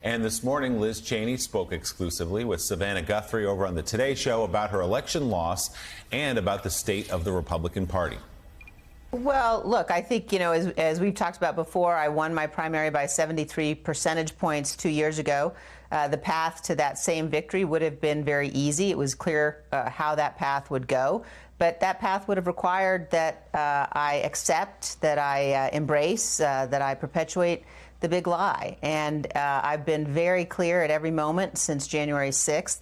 And this morning, Liz Cheney spoke exclusively with Savannah Guthrie over on the Today Show about her election loss and about the state of the Republican Party. Well, look, I think, as we've talked about before, I won my primary by 73 percentage points 2 years ago. The path to that same victory would have been very easy. It was clear how that path would go. But that path would have required that I accept, that I embrace, that I perpetuate the big lie. And I've been very clear at every moment since January 6th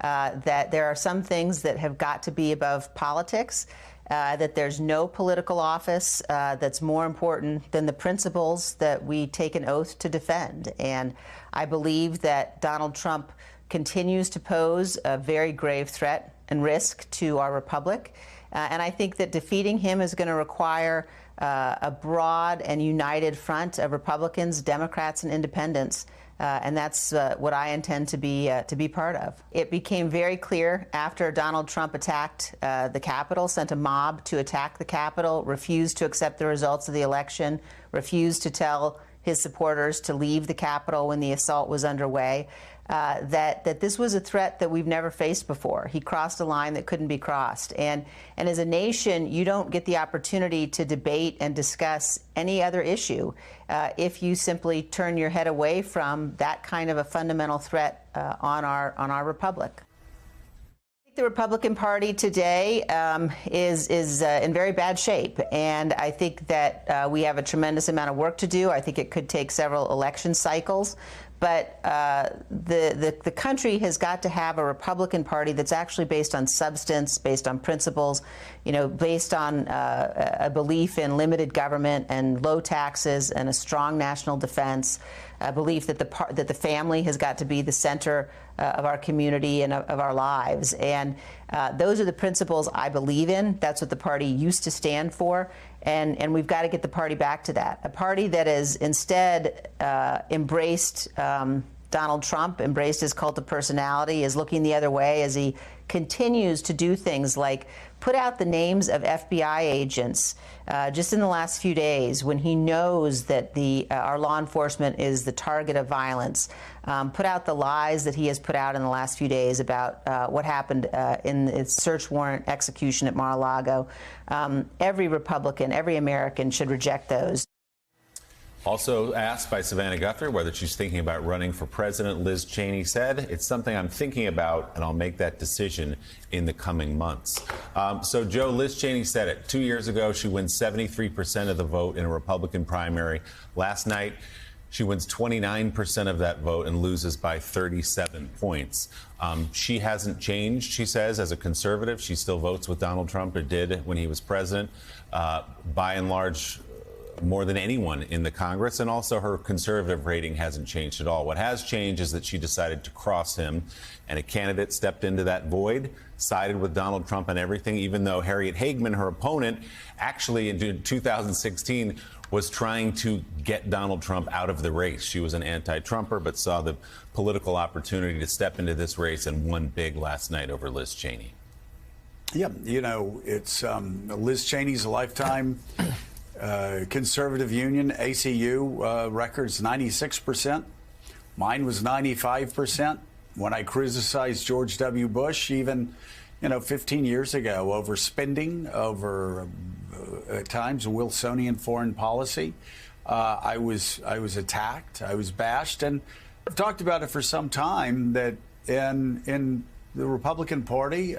that there are some things that have got to be above politics. That there's no political office that's more important than the principles that we take an oath to defend. And I believe that Donald Trump continues to pose a very grave threat and risk to our republic. And I think that defeating him is going to require a broad and united front of Republicans, Democrats, and independents. And that's what I intend to be part of. It became very clear after Donald Trump attacked the Capitol, sent a mob to attack the Capitol, refused to accept the results of the election, refused to tell his supporters to leave the Capitol when the assault was underway, that this was a threat that we've never faced before. He crossed a line that couldn't be crossed. And as a nation, you don't get the opportunity to debate and discuss any other issue if you simply turn your head away from that kind of a fundamental threat on our republic. The Republican Party today is in very bad shape, and I think that we have a tremendous amount of work to do. I think it could take several election cycles, but the country has got to have a Republican Party that's actually based on substance, based on principles, based on a belief in limited government and low taxes and a strong national defense, a belief that the family has got to be the center of our community and of our lives. And those are the principles I believe in. That's what the party used to stand for. And we've got to get the party back to that. A party that has instead embraced Donald Trump, embraced his cult of personality, is looking the other way as he continues to do things like put out the names of FBI agents just in the last few days when he knows that our law enforcement is the target of violence. Put out the lies that he has put out in the last few days about what happened in its search warrant execution at Mar-a-Lago. Every Republican, every American should reject those. Also asked by Savannah Guthrie whether she's thinking about running for president, Liz Cheney said, "It's something I'm thinking about, and I'll make that decision in the coming months." So, Joe, Liz Cheney said it. 2 years ago, she wins 73% of the vote in a Republican primary. Last night, she wins 29% of that vote and loses by 37 points. She hasn't changed, she says, as a conservative. She still votes with Donald Trump, or did when he was president, by and large, more than anyone in the Congress, and also her conservative rating hasn't changed at all. What has changed is that she decided to cross him, and a candidate stepped into that void, sided with Donald Trump on everything, even though Harriet Hageman, her opponent, actually in 2016 was trying to get Donald Trump out of the race. She was an anti-Trumper, but saw the political opportunity to step into this race and won big last night over Liz Cheney. Yeah, it's Liz Cheney's a lifetime conservative union, ACU, records 96%. Mine was 95%. When I criticized George W. Bush, even 15 years ago, over spending, over at times Wilsonian foreign policy, I was attacked, I was bashed, and I've talked about it for some time that in the Republican Party,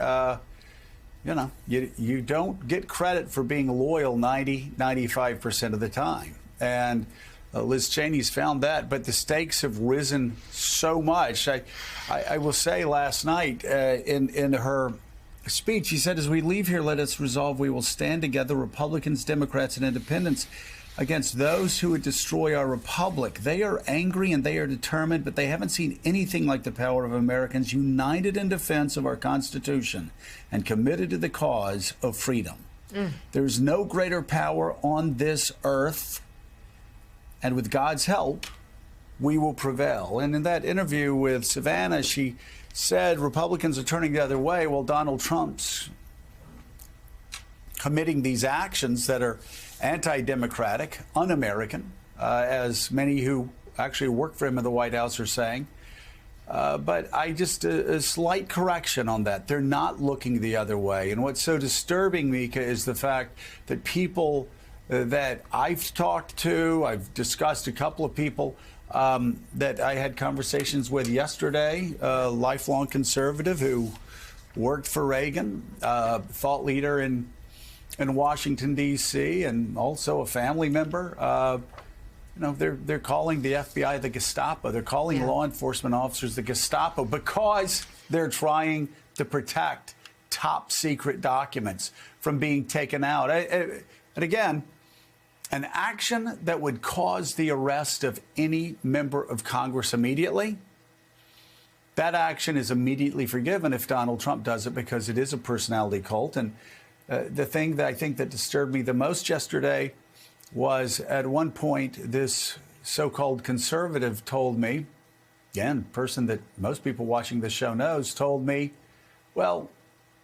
you don't get credit for being loyal 95% of the time. And Liz Cheney's found that, but the stakes have risen so much. I will say last night in her speech, she said, "As we leave here, let us resolve we will stand together, Republicans, Democrats, and independents, against those who would destroy our republic. They are angry and they are determined, but they haven't seen anything like the power of Americans united in defense of our Constitution and committed to the cause of freedom. There's no greater power on this earth, and with God's help, we will prevail." And in that interview with Savannah, she said Republicans are turning the other way while Donald Trump's committing these actions that are anti-democratic, un-American, as many who actually work for him in the White House are saying. But I just a slight correction on that. They're not looking the other way. And what's so disturbing, Mika, is the fact that people that I've talked to, I've discussed a couple of people that I had conversations with yesterday, a lifelong conservative who worked for Reagan, thought leader in Washington, D.C., and also a family member. They're calling the FBI the Gestapo. They're calling law enforcement officers the Gestapo because they're trying to protect top secret documents from being taken out. And again, an action that would cause the arrest of any member of Congress immediately, that action is immediately forgiven if Donald Trump does it, because it is a personality cult. And the thing that I think that disturbed me the most yesterday was at one point this so-called conservative told me, again, person that most people watching this show knows, told me, well,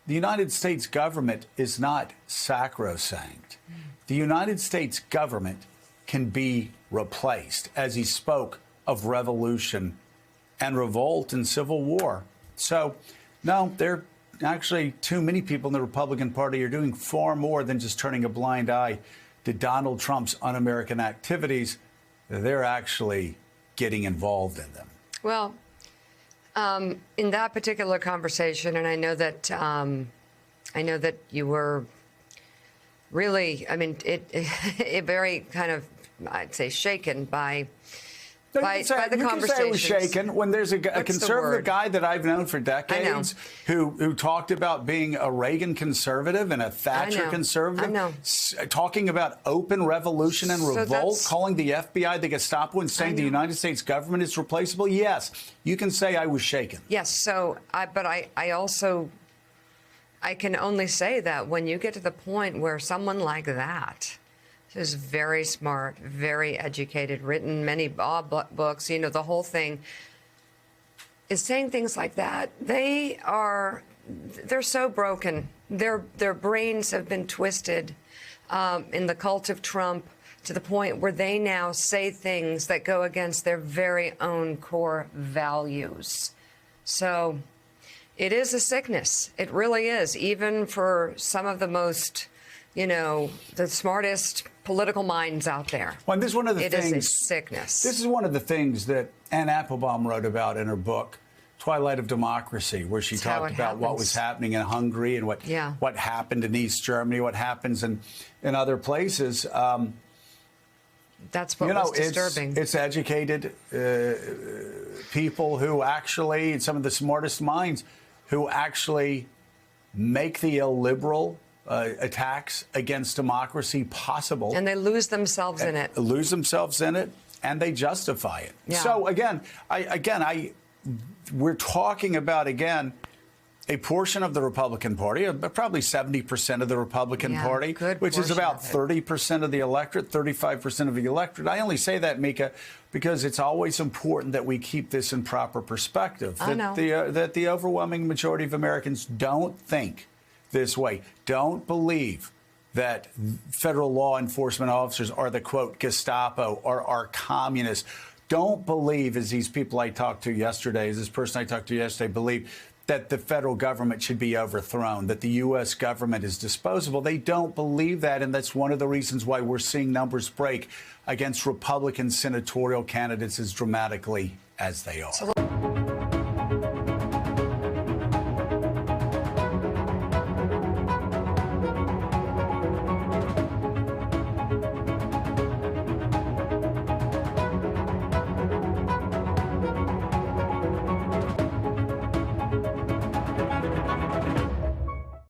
the United States government is not sacrosanct. The United States government can be replaced, as he spoke of revolution and revolt and civil war. So, no, there are actually too many people in the Republican Party are doing far more than just turning a blind eye to Donald Trump's un-American activities. They're actually getting involved in them. Well, in that particular conversation, and I know that you were really, it very kind of, I'd say, shaken by the conversations. You can say it was shaken when there's a conservative guy that I've known for decades who talked about being a Reagan conservative and a Thatcher conservative, talking about open revolution and revolt, calling the FBI the Gestapo and saying the United States government is replaceable. Yes, you can say I was shaken. Yes, so I can only say that when you get to the point where someone like that is very smart, very educated, written many books, the whole thing, is saying things like that, they're so broken. Their brains have been twisted in the cult of Trump to the point where they now say things that go against their very own core values. So it is a sickness. It really is, even for some of the most, the smartest political minds out there. Well, this is one of the things. It is a sickness. This is one of the things that Anne Applebaum wrote about in her book, Twilight of Democracy, where she talked about what was happening in Hungary and what happened in East Germany, what happens in other places. That's what was disturbing. It's educated people who actually, some of the smartest minds, who actually make the illiberal attacks against democracy possible. And they lose themselves in it. And they justify it. Yeah. So again, we're talking about, again, a portion of the Republican Party, probably 70% of the Republican Party, which is about 30% of the electorate, 35% of the electorate. I only say that, Mika, because it's always important that we keep this in proper perspective. That the overwhelming majority of Americans don't think this way, don't believe that federal law enforcement officers are the, quote, Gestapo or are communists. Don't believe, as these people I talked to yesterday, as this person I talked to yesterday, believe that the federal government should be overthrown, that the U.S. government is disposable. They don't believe that, and that's one of the reasons why we're seeing numbers break against Republican senatorial candidates as dramatically as they are.